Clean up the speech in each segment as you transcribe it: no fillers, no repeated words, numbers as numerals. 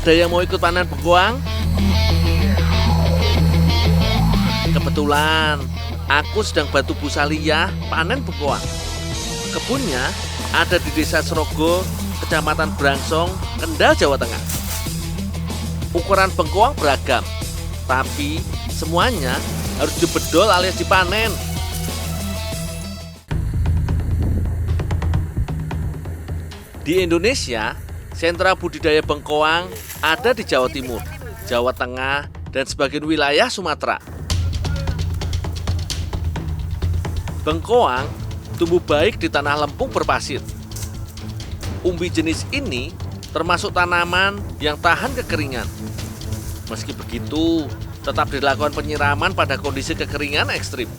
Ada yang mau ikut panen bengkoang? Kebetulan aku sedang bantu Bu Saliyah panen bengkoang. Kebunnya ada di Desa Serogo, Kecamatan Brangsong, Kendal, Jawa Tengah. Ukuran bengkoang beragam, tapi semuanya harus dibedol alias dipanen. Di Indonesia, sentra budidaya bengkoang ada di Jawa Timur, Jawa Tengah, dan sebagian wilayah Sumatera. Bengkoang tumbuh baik di tanah lempung berpasir. Umbi jenis ini termasuk tanaman yang tahan kekeringan. Meski begitu, tetap dilakukan penyiraman pada kondisi kekeringan ekstrim.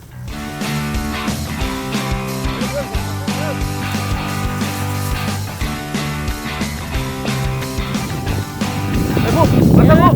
Bu, mana Bu?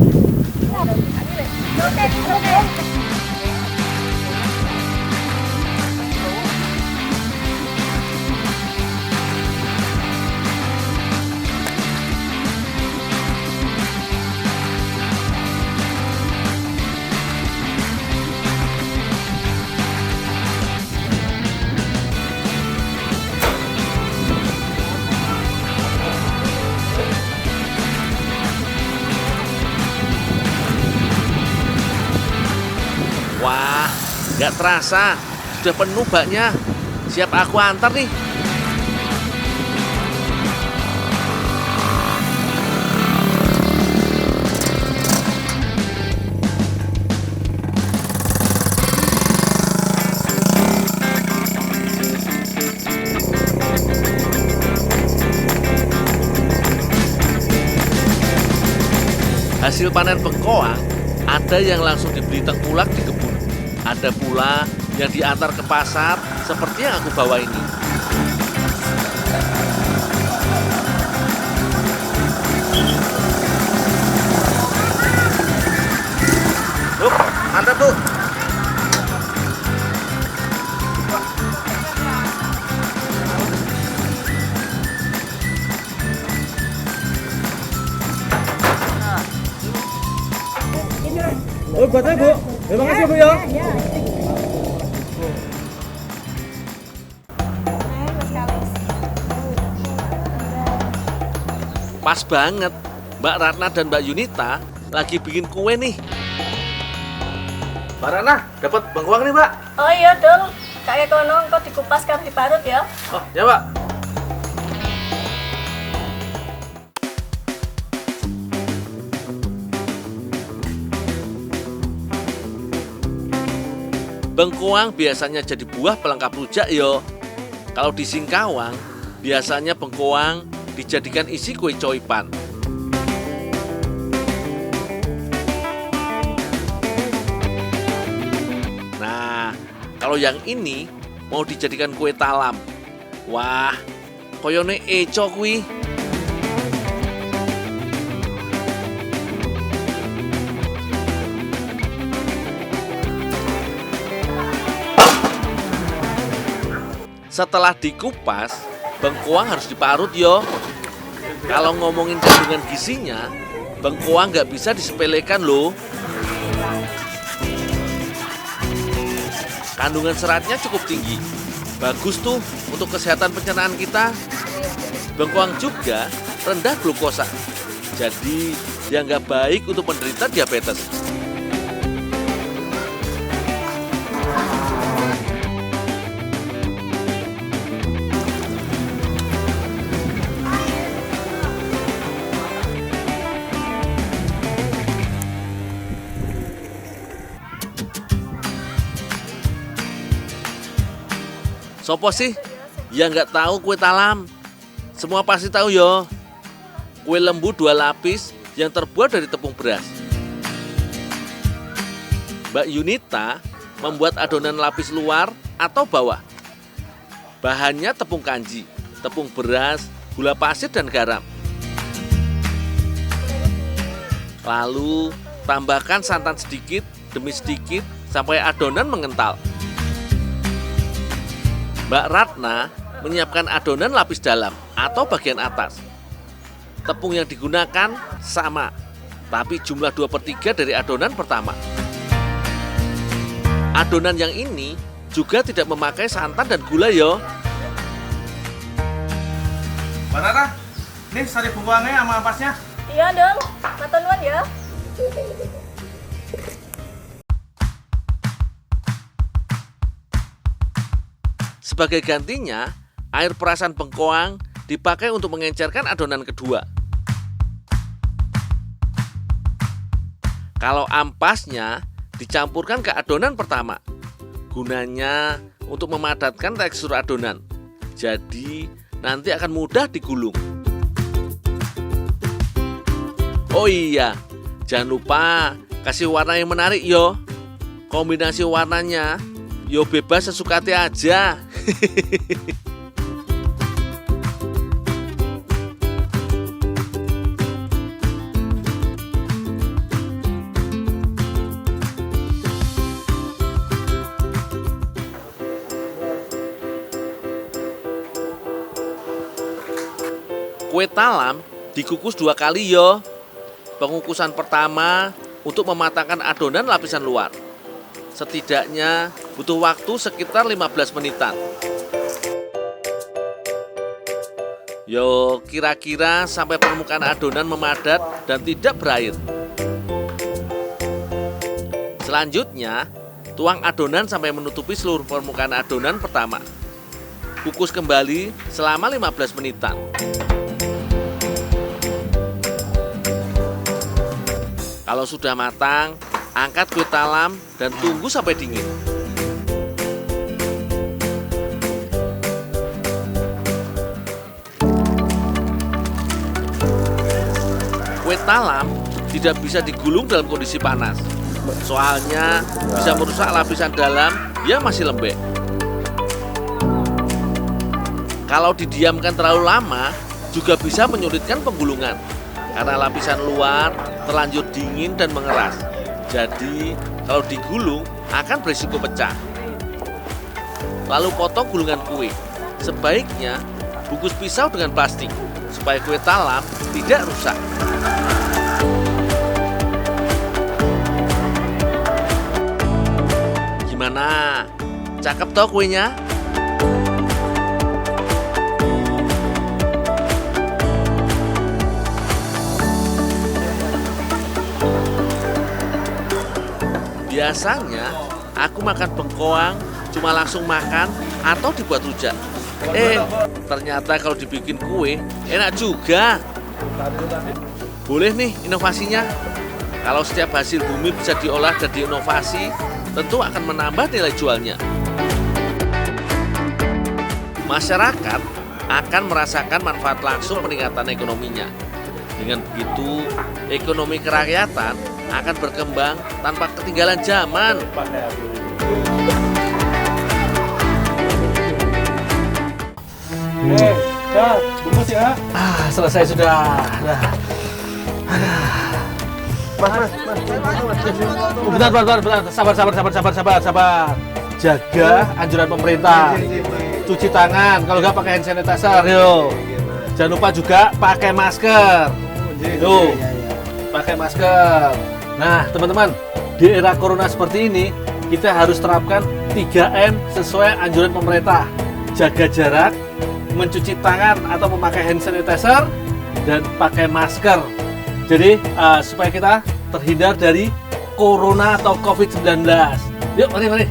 Wah, nggak terasa, sudah penuh baknya. Siap aku antar nih. Hasil panen bengkoang ada yang langsung dibeli tengkulak di kebun. Ada pula yang diantar ke pasar seperti yang aku bawa ini. Bu, antar Bu. Oh, buat saya Bu. Terima kasih Bu ya. Pas banget, Mbak Ratna dan Mbak Yunita lagi bikin kue nih. Mbak Ratna, dapat bengkoang nih Mbak. Oh iya dong, kayak kono engko dikupas kan diparut ya. Oh ya Mbak. Bengkoang biasanya jadi buah pelengkap rujak yo. Kalau di Singkawang, biasanya bengkoang dijadikan isi kue coipan. Nah, kalau yang ini mau dijadikan kue talam. Wah, koyone eco kuwi. Setelah dikupas, bengkoang harus diparut yo. Kalau ngomongin kandungan gizinya, bengkoang nggak bisa disepelekan loh. Kandungan seratnya cukup tinggi. Bagus tuh untuk kesehatan pencernaan kita. Bengkoang juga rendah glukosa. Jadi dianggap baik untuk penderita diabetes. Sopo sih yang nggak tahu kue talam? Semua pasti tahu yo. Kue lembu 2 lapis yang terbuat dari tepung beras. Mbak Yunita membuat adonan lapis luar atau bawah. Bahannya tepung kanji, tepung beras, gula pasir, dan garam. Lalu tambahkan santan sedikit demi sedikit sampai adonan mengental. Mbak Ratna menyiapkan adonan lapis dalam atau bagian atas. Tepung yang digunakan sama, tapi jumlah 2/3 dari adonan pertama. Adonan yang ini juga tidak memakai santan dan gula yo. Mbak Tata, nih sari bengkoangnya sama ampasnya. Iya dong, matur nuwun ya. Sebagai gantinya, air perasan bengkoang dipakai untuk mengencerkan adonan kedua. Kalau ampasnya dicampurkan ke adonan pertama, gunanya untuk memadatkan tekstur adonan. Jadi nanti akan mudah digulung. Oh iya, jangan lupa kasih warna yang menarik yo. Kombinasi warnanya yo bebas sesuka hati aja. Kue talam dikukus 2 kali yo. Pengukusan pertama untuk mematangkan adonan lapisan luar. Setidaknya butuh waktu sekitar 15 menitan. Yo, kira-kira sampai permukaan adonan memadat dan tidak berair. Selanjutnya, tuang adonan sampai menutupi seluruh permukaan adonan pertama. Kukus kembali selama 15 menitan. Kalau sudah matang, angkat kue talam dan tunggu sampai dingin. Kue talam tidak bisa digulung dalam kondisi panas. Soalnya bisa merusak lapisan dalam yang masih lembek. Kalau didiamkan terlalu lama, juga bisa menyulitkan penggulungan. Karena lapisan luar terlanjur dingin dan mengeras. Jadi, kalau digulung akan berisiko pecah. Lalu potong gulungan kue. Sebaiknya bungkus pisau dengan plastik supaya kue talam tidak rusak. Gimana? Cakep toh kuenya? Biasanya aku makan bengkoang cuma langsung makan atau dibuat rujak. Ternyata kalau dibikin kue enak juga. Boleh nih inovasinya. Kalau setiap hasil bumi bisa diolah dan diinovasi, tentu akan menambah nilai jualnya. Masyarakat akan merasakan manfaat langsung peningkatan ekonominya. Dengan begitu, ekonomi kerakyatan akan berkembang tanpa ketinggalan zaman. Ya, bungkus ya. Selesai sudah. Mas. Bentar. Sabar. Jaga anjuran pemerintah. Cuci tangan, kalau nggak pakai hand sanitizer, yo. Jangan lupa juga pakai masker. Tuh, pakai masker. Nah, teman-teman, di era corona seperti ini, kita harus terapkan 3M sesuai anjuran pemerintah. Jaga jarak, mencuci tangan atau memakai hand sanitizer, dan pakai masker. Jadi, supaya kita terhindar dari corona atau COVID-19. Yuk, mari.